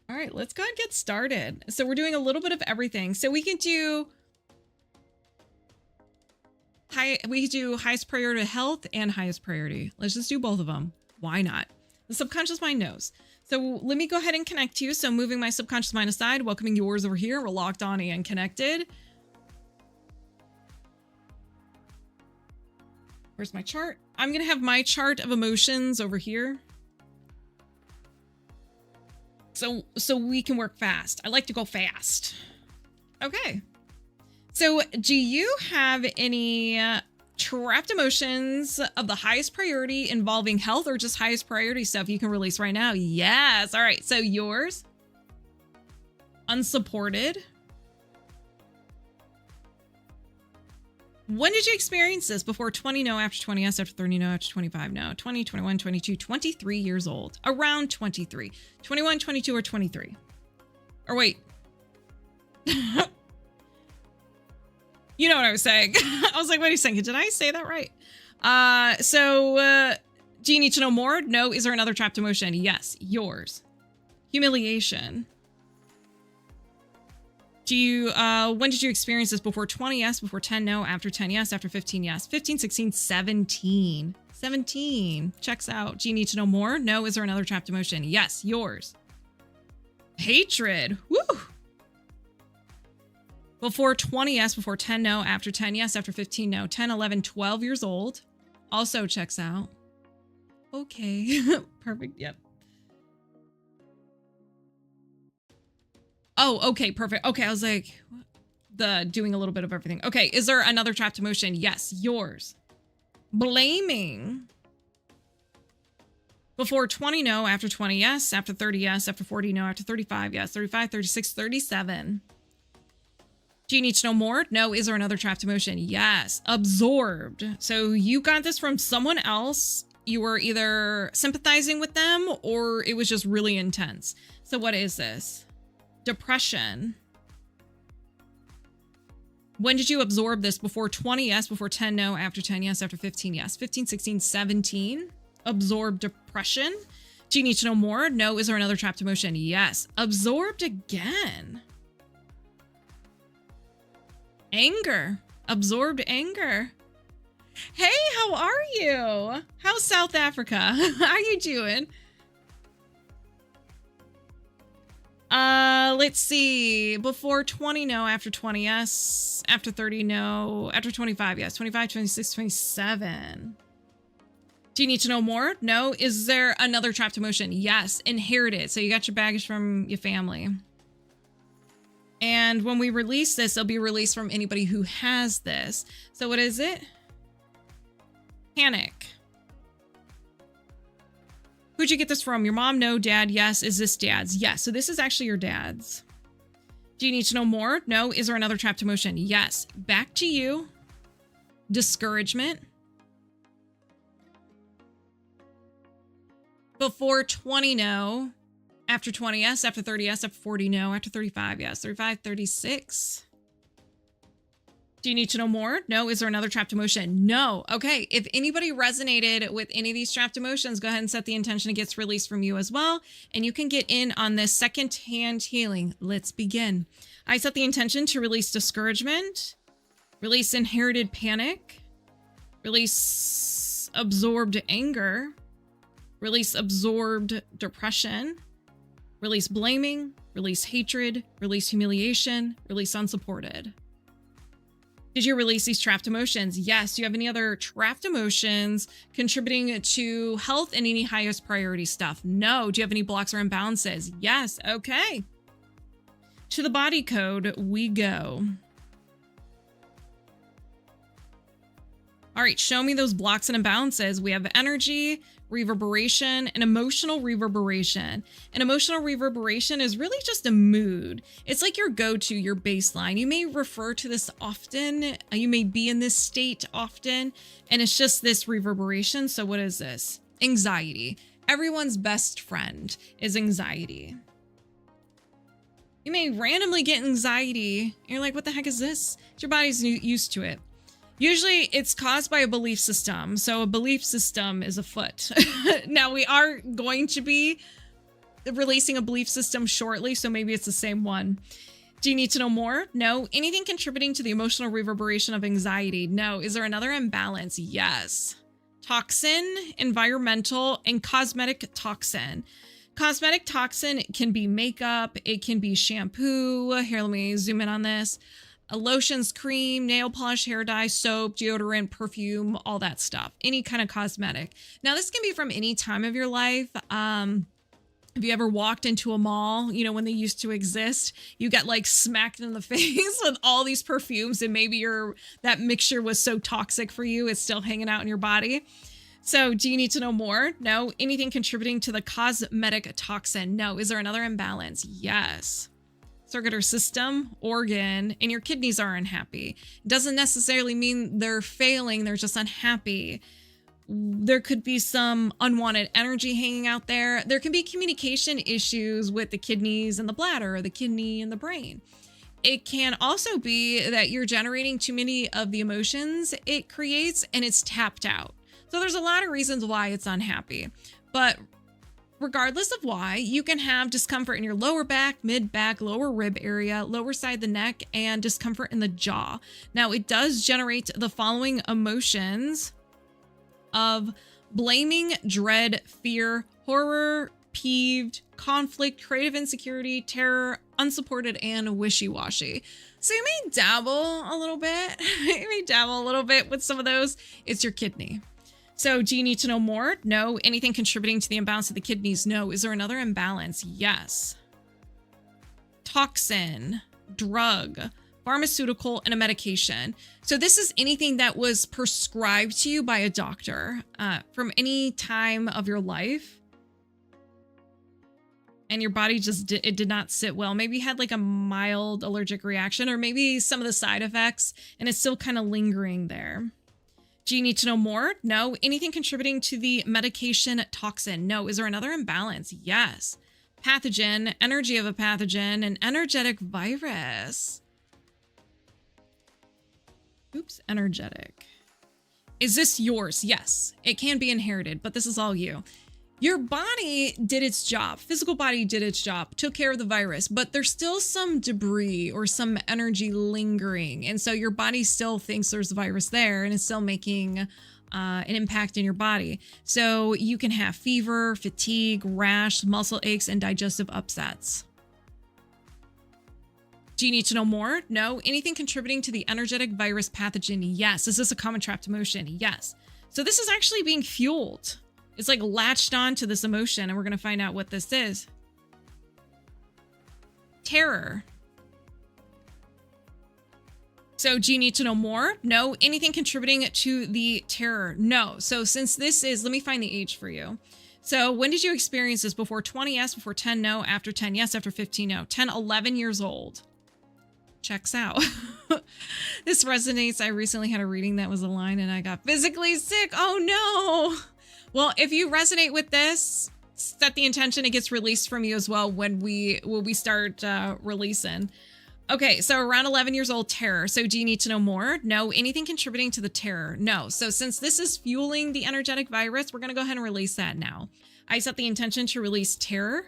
All right, let's go ahead and get started. So we're doing a little bit of everything. So we can do highest priority health and highest priority. Let's just do both of them. Why not? The subconscious mind knows. So let me go ahead and connect you. So moving my subconscious mind aside, welcoming yours over here. We're locked on and connected. Where's my chart? I'm going to have my chart of emotions over here. So we can work fast. I like to go fast. Okay. So do you have any trapped emotions of the highest priority involving health or just highest priority stuff you can release right now? Yes. All right. So yours. Unsupported. When did you experience this? Before 20, no. After 20, yes. After 30, no. After 25, no. 20, 21, 22, 23 years old. Around 23. 21, 22, or 23. Or wait. You know what I was saying. I was like, wait a second. Did I say that right? Do you need to know more? No. Is there another trapped emotion? Yes. Yours. Humiliation. When did you experience this? Before 20, yes. Before 10, no. After 10, yes. After 15, yes. 15, 16, 17. 17. Checks out. Do you need to know more? No. Is there another trapped emotion? Yes. Yours. Hatred. Woo. Before 20, yes. Before 10, no. After 10, yes. After 15, no. 10, 11, 12 years old. Also checks out. Okay. Perfect. Yep. Oh, okay. Perfect. Okay. I was like, what? Doing a little bit of everything. Okay. Is there another trapped emotion? Yes. Yours. Blaming. Before 20, no. After 20, yes. After 30, yes. After 40, no. After 35, yes. 35, 36, 37. Do you need to know more? No. Is there another trapped emotion? Yes. Absorbed. So you got this from someone else. You were either sympathizing with them or it was just really intense. So what is this? Depression. When did you absorb this? Before 20, yes. Before 10, no. After 10, yes. After 15, yes. 15, 16, 17. Absorbed depression. Do you need to know more? No. Is there another trapped emotion? Yes. Absorbed again. Anger. Absorbed anger. Hey, how are you? How's South Africa? How you doing? Let's see. Before 20, no. After 20, yes. After 30, no. After 25, yes. 25, 26, 27. Do you need to know more? No. Is there another trapped emotion? Yes. Inherited. So you got your baggage from your family. And when we release this, it'll be released from anybody who has this. So what is it? Panic. Who'd you get this from? Your mom? No. Dad? Yes. Is this dad's? Yes. So this is actually your dad's. Do you need to know more? No. Is there another trapped emotion? Yes. Back to you. Discouragement. Before 20, no. After 20, yes. After 30, yes. After 40, no. After 35, yes. 35, 36. Do you need to know more? No. Is there another trapped emotion? No. Okay. If anybody resonated with any of these trapped emotions, go ahead and set the intention it gets released from you as well. And you can get in on this second-hand healing. Let's begin. I set the intention to release discouragement, release inherited panic, release absorbed anger, release absorbed depression, release blaming, release hatred, release humiliation, release unsupported. Did you release these trapped emotions? Yes. Do you have any other trapped emotions contributing to health and any highest priority stuff? No. Do you have any blocks or imbalances? Yes. Okay. To the body code we go. All right. Show me those blocks and imbalances. We have energy, reverberation, and emotional reverberation. And emotional reverberation is really just a mood. It's like your go-to, your baseline. You may refer to this often. You may be in this state often, and it's just this reverberation. So what is this? Anxiety. Everyone's best friend is anxiety. You may randomly get anxiety, and you're like, what the heck is this? Your body's used to it. Usually it's caused by a belief system. So a belief system is afoot. Now we are going to be releasing a belief system shortly, so maybe it's the same one. Do you need to know more? No. Anything contributing to the emotional reverberation of anxiety? No. Is there another imbalance? Yes. Toxin, environmental, and cosmetic toxin. Cosmetic toxin can be makeup. It can be shampoo. Here, let me zoom in on this. Lotions, cream, nail polish, hair dye, soap, deodorant, perfume, all that stuff. Any kind of cosmetic. Now, this can be from any time of your life. If you ever walked into a mall, you know, when they used to exist, you got like smacked in the face with all these perfumes, and maybe that mixture was so toxic for you, it's still hanging out in your body. So do you need to know more? No. Anything contributing to the cosmetic toxin? No. Is there another imbalance? Yes. Circular system, organ, and your kidneys are unhappy. It doesn't necessarily mean they're failing, they're just unhappy. There could be some unwanted energy hanging out there. There can be communication issues with the kidneys and the bladder, or the kidney and the brain. It can also be that you're generating too many of the emotions it creates and it's tapped out. So there's a lot of reasons why it's unhappy. But regardless of why, you can have discomfort in your lower back, mid back, lower rib area, lower side of the neck, and discomfort in the jaw. Now, it does generate the following emotions of blaming, dread, fear, horror, peeved, conflict, creative insecurity, terror, unsupported, and wishy-washy. So you may dabble a little bit. You may dabble a little bit with some of those. It's your kidney. So do you need to know more? No. Anything contributing to the imbalance of the kidneys? No. Is there another imbalance? Yes. Toxin, drug, pharmaceutical, and a medication. So this is anything that was prescribed to you by a doctor from any time of your life, and your body just it did not sit well. Maybe you had like a mild allergic reaction, or maybe some of the side effects, and it's still kind of lingering there. Do you need to know more? No. Anything contributing to the medication toxin? No. Is there another imbalance? Yes. Pathogen, energy of a pathogen, an energetic virus. Oops, energetic. Is this yours? Yes. It can be inherited, but this is all you. Your body did its job. Physical body did its job, took care of the virus, but there's still some debris or some energy lingering. And so your body still thinks there's a virus there, and it's still making an impact in your body. So you can have fever, fatigue, rash, muscle aches, and digestive upsets. Do you need to know more? No. Anything contributing to the energetic virus pathogen? Yes. Is this a common trapped emotion? Yes. So this is actually being fueled. It's like latched on to this emotion, and we're going to find out what this is. Terror. So do you need to know more? No. Anything contributing to the terror? No. So since this is, let me find the age for you. So when did you experience this? Before 20, yes. Before 10, no. After 10, yes. After 15, no. 10, 11 years old. Checks out. This resonates. I recently had a reading that was a line and I got physically sick. Oh no. Well, if you resonate with this, set the intention it gets released from you as well when we start releasing. Okay, so around 11 years old, terror. So do you need to know more? No. Anything contributing to the terror? No. So since this is fueling the energetic virus, we're going to go ahead and release that now. I set the intention to release terror.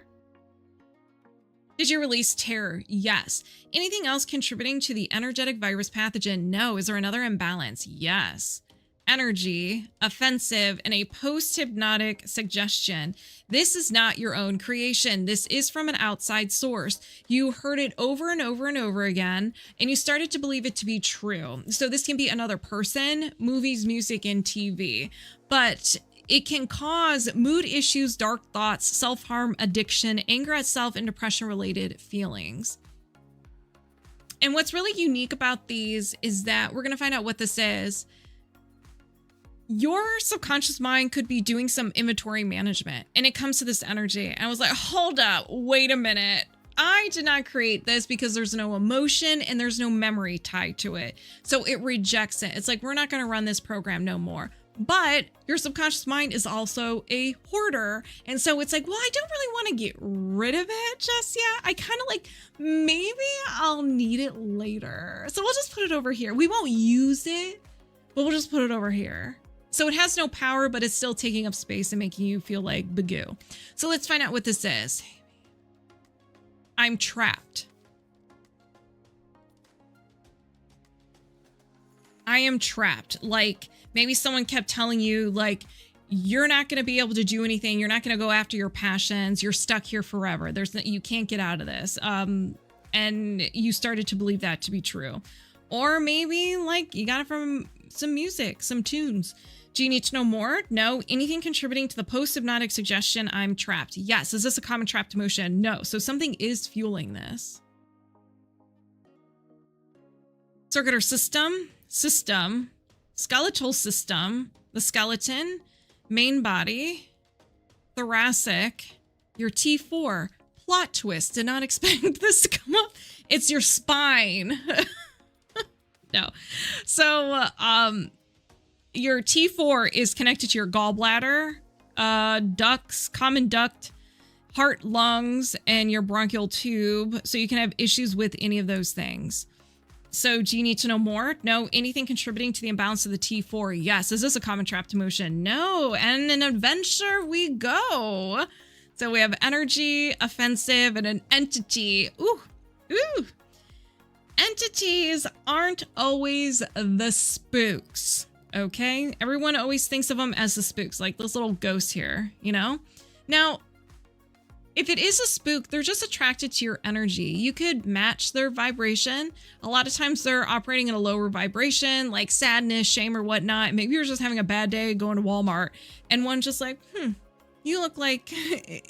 Did you release terror? Yes. Anything else contributing to the energetic virus pathogen? No. Is there another imbalance? Yes. Energy, offensive, and a post-hypnotic suggestion. This is not your own creation. This is from an outside source. You heard it over and over and over again, and you started to believe it to be true. So this can be another person, movies, music, and TV. But it can cause mood issues, dark thoughts, self-harm, addiction, anger at self, and depression-related feelings. And what's really unique about these is that we're going to find out what this is. Your subconscious mind could be doing some inventory management, and it comes to this energy. And I was like, hold up, wait a minute. I did not create this because there's no emotion and there's no memory tied to it. So it rejects it. It's like, we're not going to run this program no more. But your subconscious mind is also a hoarder. And so it's like, well, I don't really want to get rid of it just yet. I kind of like, maybe I'll need it later. So we'll just put it over here. We won't use it, but we'll just put it over here. So it has no power, but it's still taking up space and making you feel like bagoo. So let's find out what this is. I'm trapped. I am trapped. Like maybe someone kept telling you like, you're not going to be able to do anything. You're not going to go after your passions. You're stuck here forever. You can't get out of this. And you started to believe that to be true. Or maybe like you got it from some music, some tunes. Do you need to know more? No. Anything contributing to the post-hypnotic suggestion, I'm trapped? Yes. Is this a common trapped emotion? No. So something is fueling this. Circular system, skeletal system, the skeleton, main body, thoracic, your T4. Plot twist. Did not expect this to come up. It's your spine. No. So, your T4 is connected to your gallbladder, ducts, common duct, heart, lungs, and your bronchial tube. So you can have issues with any of those things. So do you need to know more? No. Anything contributing to the imbalance of the T4? Yes. Is this a common trapped emotion? No. And an adventure we go. So we have energy, offensive, and an entity. Ooh. Entities aren't always the spooks. Okay, everyone always thinks of them as the spooks, like this little ghost here, you know? Now, if it is a spook, they're just attracted to your energy. You could match their vibration. A lot of times they're operating at a lower vibration, like sadness, shame, or whatnot. Maybe you're just having a bad day going to Walmart, and one's just like, you look like,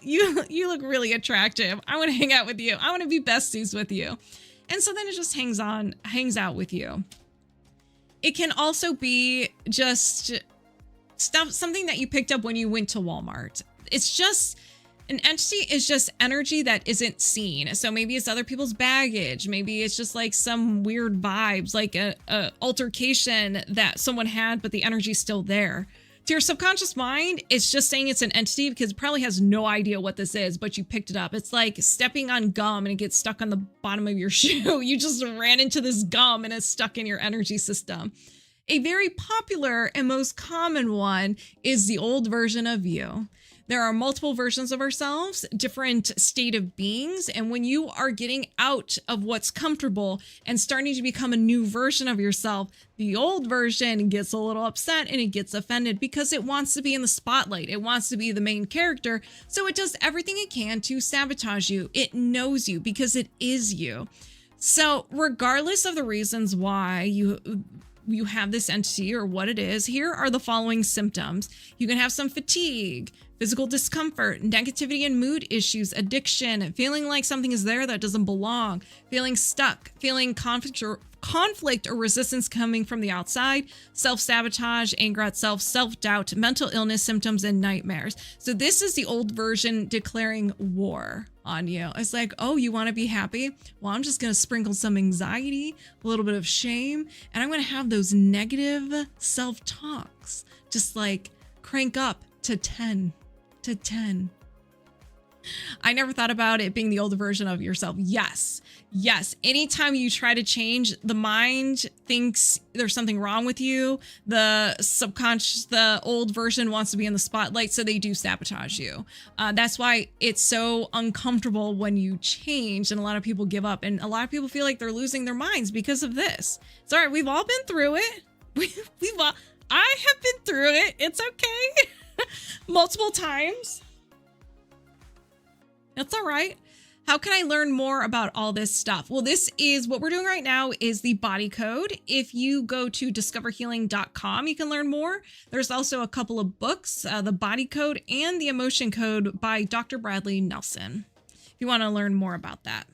you look really attractive. I want to hang out with you. I want to be besties with you. And so then it just hangs out with you. It can also be just something that you picked up when you went to Walmart. It's just, an entity is just energy that isn't seen. So maybe it's other people's baggage. Maybe it's just like some weird vibes, like a altercation that someone had, but the energy's still there. To your subconscious mind, it's just saying it's an entity because it probably has no idea what this is, but you picked it up. It's like stepping on gum and it gets stuck on the bottom of your shoe. You just ran into this gum and it's stuck in your energy system. A very popular and most common one is the old version of you. There are multiple versions of ourselves, different state of beings. And when you are getting out of what's comfortable and starting to become a new version of yourself, the old version gets a little upset and it gets offended because it wants to be in the spotlight. It wants to be the main character. So it does everything it can to sabotage you. It knows you because it is you. So regardless of the reasons why you have this entity or what it is, here are the following symptoms. You can have some fatigue, physical discomfort, negativity and mood issues, addiction, feeling like something is there that doesn't belong, feeling stuck, feeling conflict or resistance coming from the outside, self-sabotage, anger at self, self-doubt, mental illness symptoms, and nightmares. So this is the old version declaring war on you. It's like, oh, you want to be happy? Well, I'm just going to sprinkle some anxiety, a little bit of shame, and I'm going to have those negative self-talks just like crank up to 10. I never thought about it being the older version of yourself. Yes. Anytime you try to change, the mind thinks there's something wrong with you. The subconscious, the old version wants to be in the spotlight, so they do sabotage you. That's why it's so uncomfortable when you change, and a lot of people give up, and a lot of people feel like they're losing their minds because of this. It's all right. We've all been through it. I have been through it. It's okay. Multiple times. That's all right. How can I learn more about all this stuff? Well, this is what we're doing right now is the body code. If you go to discoverhealing.com, you can learn more. There's also a couple of books, the body code and the emotion code by Dr. Bradley Nelson, if you want to learn more about that.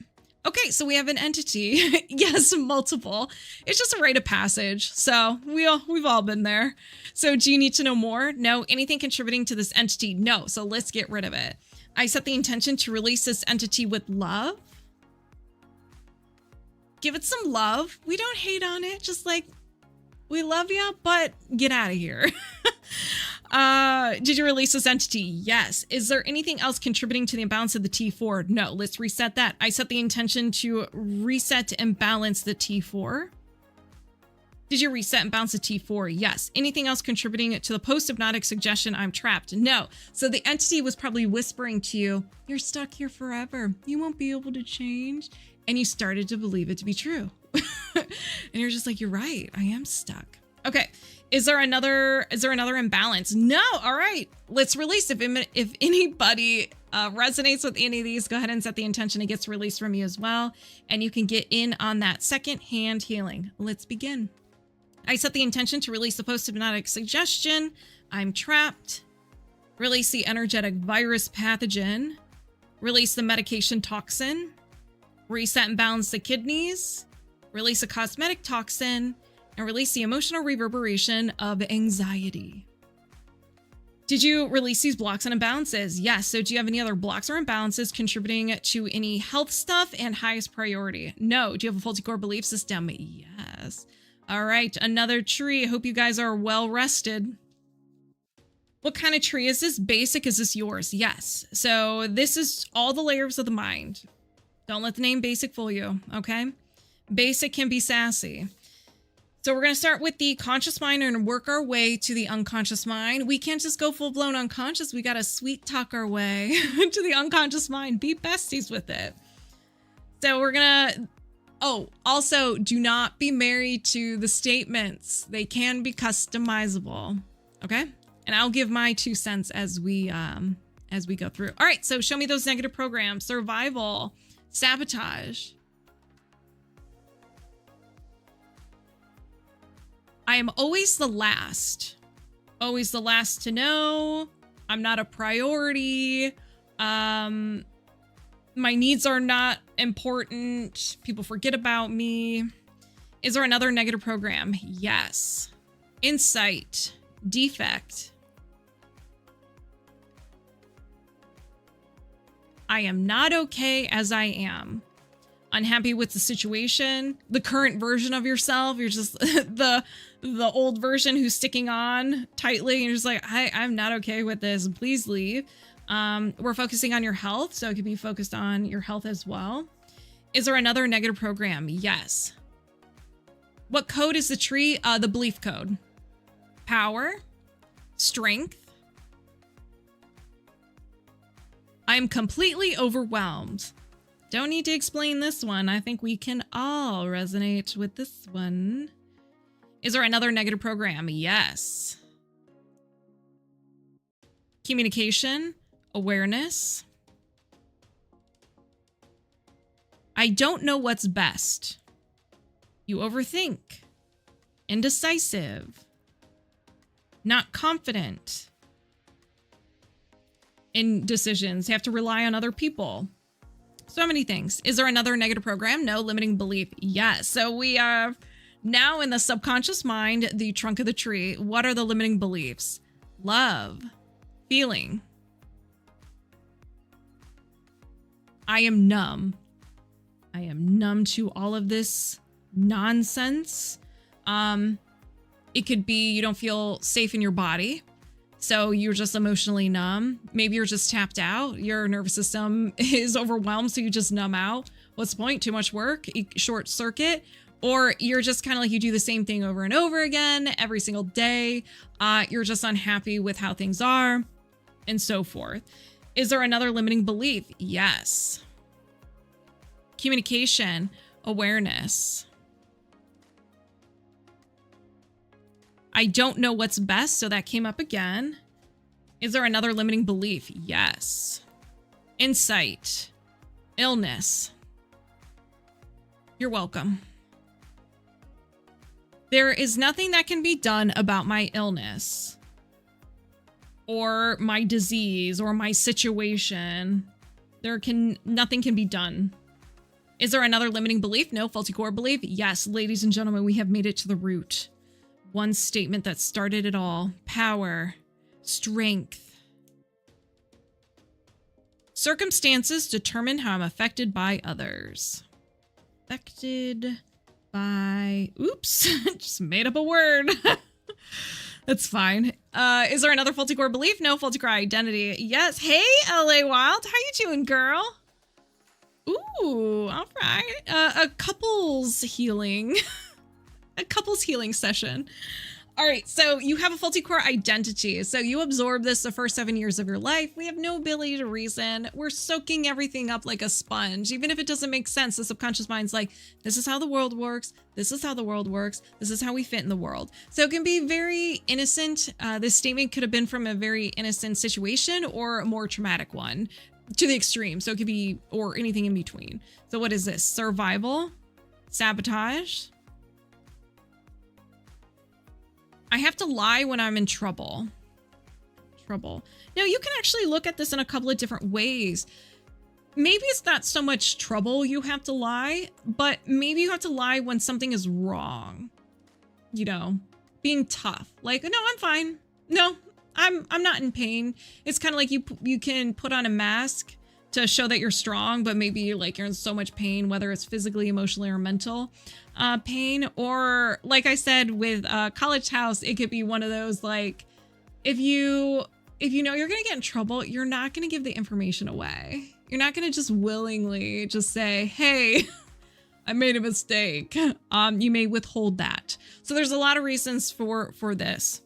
Okay, so we have an entity. Yes, multiple. It's just a rite of passage. So we've all been there. So do you need to know more? No. Anything contributing to this entity? No. So let's get rid of it. I set the intention to release this entity with love. Give it some love. We don't hate on it. Just like, we love you, but get out of here. Did you release this entity? Yes. Is there anything else contributing to the imbalance of the T4? No. Let's reset that. I set the intention to reset and balance the T4. Did you reset and bounce a T4? Yes. Anything else contributing to the post-hypnotic suggestion, I'm trapped? No. So the entity was probably whispering to you, you're stuck here forever. You won't be able to change. And you started to believe it to be true. And you're just like, you're right. I am stuck. Okay. Is there another imbalance? No. All right. Let's release. If anybody resonates with any of these, go ahead and set the intention. It gets released from you as well. And you can get in on that second hand healing. Let's begin. I set the intention to release the post-hypnotic suggestion. I'm trapped. Release the energetic virus pathogen. Release the medication toxin. Reset and balance the kidneys. Release a cosmetic toxin. And release the emotional reverberation of anxiety. Did you release these blocks and imbalances? Yes. So do you have any other blocks or imbalances contributing to any health stuff and highest priority? No. Do you have a faulty core belief system? Yes. All right, another tree. I hope you guys are well rested. What kind of tree is this? Basic, is this yours? Yes. So this is all the layers of the mind. Don't let the name basic fool you, okay? Basic can be sassy. So we're going to start with the conscious mind and work our way to the unconscious mind. We can't just go full-blown unconscious. We got to sweet talk our way to the unconscious mind. Be besties with it. So we're going to... Oh, also, do not be married to the statements. They can be customizable. Okay? And I'll give my 2 cents as we go through. All right, so show me those negative programs. Survival, sabotage. I am always the last. Always the last to know. I'm not a priority. My needs are not important. People forget about me. Is there another negative program? Yes. Insight. Defect. I am not okay as I am. Unhappy with the situation. The current version of yourself. You're just the old version who's sticking on tightly. And you're just like, I'm not okay with this. Please leave. We're focusing on your health, so it could be focused on your health as well. Is there another negative program? Yes. What code is the tree? The belief code. Power. Strength. I am completely overwhelmed. Don't need to explain this one. I think we can all resonate with this one. Is there another negative program? Yes. Communication. Awareness. I don't know what's best. You overthink. Indecisive. Not confident in decisions. You have to rely on other people. So many things. Is there another negative program? No. Limiting belief? Yes. So we have now in the subconscious mind, the trunk of the tree. What are the limiting beliefs? Love. Feeling. I am numb. I am numb to all of this nonsense. It could be you don't feel safe in your body. So you're just emotionally numb. Maybe you're just tapped out. Your nervous system is overwhelmed, so you just numb out. What's the point? Too much work? Short circuit? Or you're just kind of like you do the same thing over and over again every single day. You're just unhappy with how things are and so forth. Is there another limiting belief? Yes. Communication, awareness. I don't know what's best, so that came up again. Is there another limiting belief? Yes. Insight, illness. You're welcome. There is nothing that can be done about my illness or my disease or my situation. Nothing can be done. Is there another limiting belief? No. Faulty core belief? Yes. Ladies and gentlemen, we have made it to the root. One statement that started it all. Power. Strength. Circumstances determine how I'm affected by others. Affected by... Oops. Just made up a word. That's fine. Is there another faulty core belief? No. Faulty core identity? Yes. Hey, LA Wild. How you doing, girl? Ooh, all right. A couples healing. A couples healing session. All right, so you have a faulty core identity. So you absorb this the first 7 years of your life. We have no ability to reason. We're soaking everything up like a sponge. Even if it doesn't make sense, the subconscious mind's like, this is how the world works. This is how the world works. This is how we fit in the world. So it can be very innocent. This statement could have been from a very innocent situation or a more traumatic one to the extreme. So it could be, or anything in between. So what is this? Survival, sabotage. I have to lie when I'm in trouble. Now, you can actually look at this in a couple of different ways. Maybe it's not so much trouble you have to lie, but maybe you have to lie when something is wrong. You know, being tough. Like, no, I'm fine. No, I'm not in pain. It's kind of like you can put on a mask to show that you're strong, but maybe you're in so much pain, whether it's physically, emotionally, or mental pain. Or like I said with College House, it could be one of those, like, if you know you're going to get in trouble, you're not going to give the information away. You're not going to just willingly just say, hey, I made a mistake. You may withhold that. So there's a lot of reasons for this.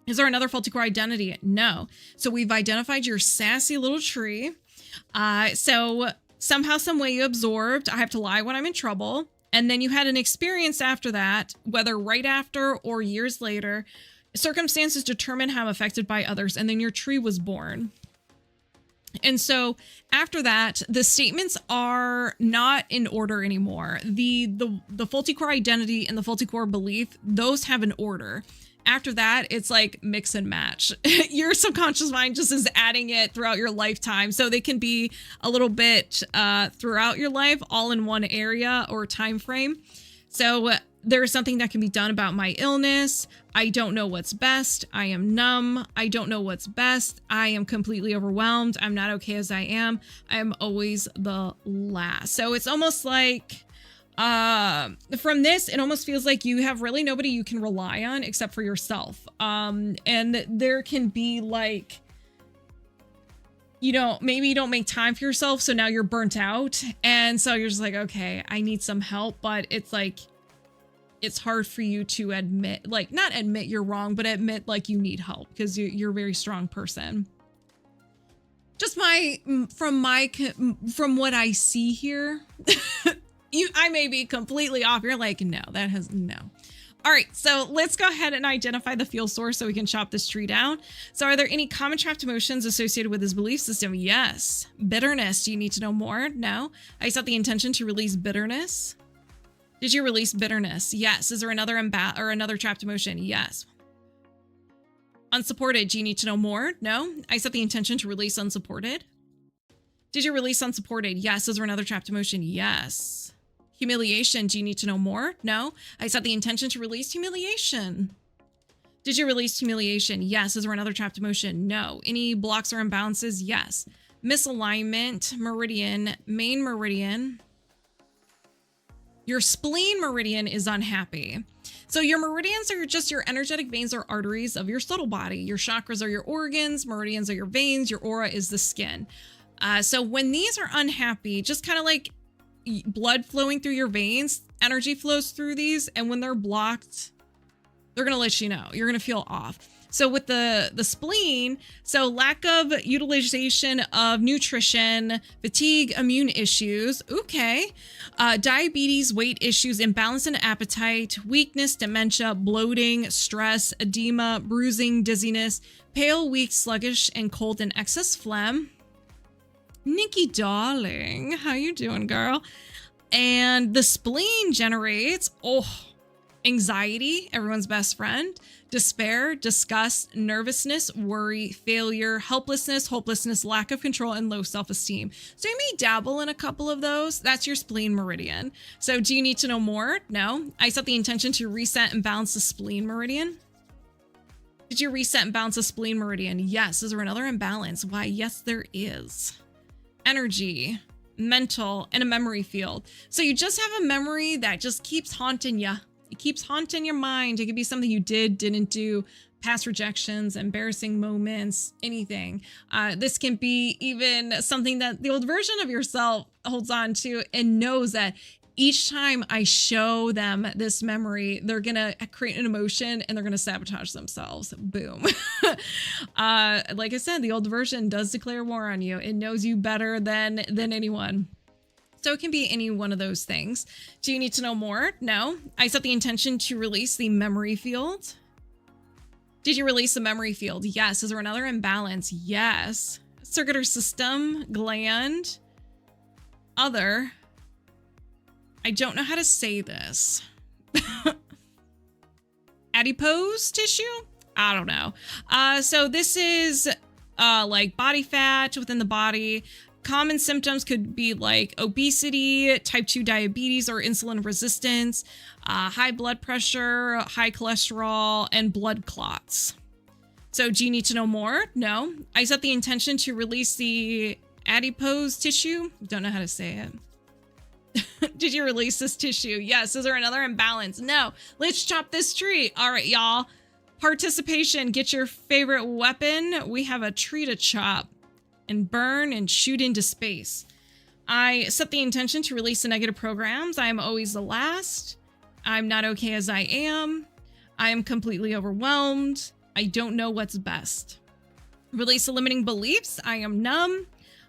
Is there another faulty core identity? No. So we've identified your sassy little tree. So somehow, some way you absorbed, I have to lie when I'm in trouble. And then you had an experience after that, whether right after or years later. Circumstances determine how I'm affected by others. And then your tree was born. And so after that, the statements are not in order anymore. The faulty core identity and the faulty core belief, those have an order. After that, it's like mix and match. Your subconscious mind just is adding it throughout your lifetime. So they can be a little bit throughout your life, all in one area or time frame. So there's something that can be done about my illness. I don't know what's best. I am numb. I don't know what's best. I am completely overwhelmed. I'm not okay as I am. I am always the last. So it's almost like from this, it almost feels like you have really nobody you can rely on except for yourself. And there can be like, you know, maybe you don't make time for yourself. So now you're burnt out. And so you're just like, okay, I need some help. But it's like, it's hard for you to admit, like not admit you're wrong, but admit like you need help because you're a very strong person. Just from what I see here, I may be completely off. You're like, no. All right, so let's go ahead and identify the fuel source so we can chop this tree down. So are there any common trapped emotions associated with this belief system? Yes. Bitterness. Do you need to know more? No. I set the intention to release bitterness. Did you release bitterness? Yes. Is there another another trapped emotion? Yes. Unsupported. Do you need to know more? No. I set the intention to release unsupported. Did you release unsupported? Yes. Is there another trapped emotion? Yes. Humiliation. Do you need to know more? No. I set the intention to release humiliation. Did you release humiliation? Yes. Is there another trapped emotion? No. Any blocks or imbalances? Yes. Misalignment, meridian, main meridian. Your spleen meridian is unhappy. So your meridians are just your energetic veins or arteries of your subtle body. Your chakras are your organs. Meridians are your veins. Your aura is the skin. So when these are unhappy, just kind of like blood flowing through your veins, energy flows through these. And when they're blocked, they're going to let you know. You're going to feel off. So with the spleen, so lack of utilization of nutrition, fatigue, immune issues, okay, diabetes, weight issues, imbalance in appetite, weakness, dementia, bloating, stress, edema, bruising, dizziness, pale, weak, sluggish, and cold, and excess phlegm. Nikki darling, how you doing, girl? And the spleen generates anxiety, everyone's best friend, despair, disgust, nervousness, worry, failure, helplessness, hopelessness, lack of control, and low self-esteem. So you may dabble in a couple of those. That's your spleen meridian. So do you need to know more? No. I set the intention to reset and balance the spleen meridian. Did you reset and balance the spleen meridian? Yes. Is there another imbalance? Why, yes, there is. Energy, mental, and a memory field. So you just have a memory that just keeps haunting you. It keeps haunting your mind. It could be something you did, didn't do, past rejections, embarrassing moments, anything. This can be even something that the old version of yourself holds on to and knows that Each time I show them this memory, they're going to create an emotion and they're going to sabotage themselves. Boom. Like I said, the old version does declare war on you. It knows you better than anyone. So it can be any one of those things. Do you need to know more? No. I set the intention to release the memory field. Did you release the memory field? Yes. Is there another imbalance? Yes. Circuit or system, gland, other. I don't know how to say this. Adipose tissue? I don't know. So this is like body fat within the body. Common symptoms could be like obesity, type 2 diabetes or insulin resistance, high blood pressure, high cholesterol, and blood clots. So do you need to know more? No. I set the intention to release the adipose tissue. Don't know how to say it. Did you release this tissue? Yes. Is there another imbalance? No. Let's chop this tree. All right, y'all. Participation. Get your favorite weapon. We have a tree to chop and burn and shoot into space. I set the intention to release the negative programs. I am always the last. I'm not okay as I am. I am completely overwhelmed. I don't know what's best. Release the limiting beliefs. I am numb.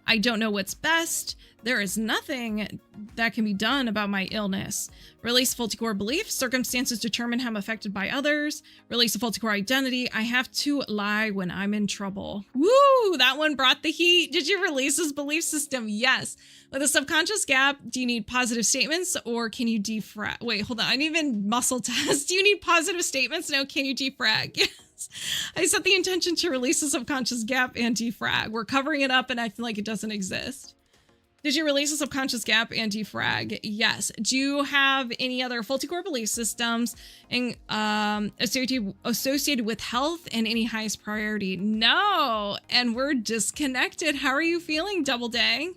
I don't know what's best. There is nothing that can be done about my illness. Release faulty core belief. Circumstances determine how I'm affected by others. Release a faulty core identity. I have to lie when I'm in trouble. Woo! That one brought the heat. Did you release this belief system? Yes. With a subconscious gap, do you need positive statements or can you defrag? Wait, hold on. I need even muscle test. Do you need positive statements? No. Can you defrag? Yes. I set the intention to release the subconscious gap and defrag. We're covering it up and I feel like it doesn't exist. Did you release a subconscious gap and defrag? Yes. Do you have any other faulty core belief systems and associated with health and any highest priority? No. And we're disconnected. How are you feeling, Double Dang?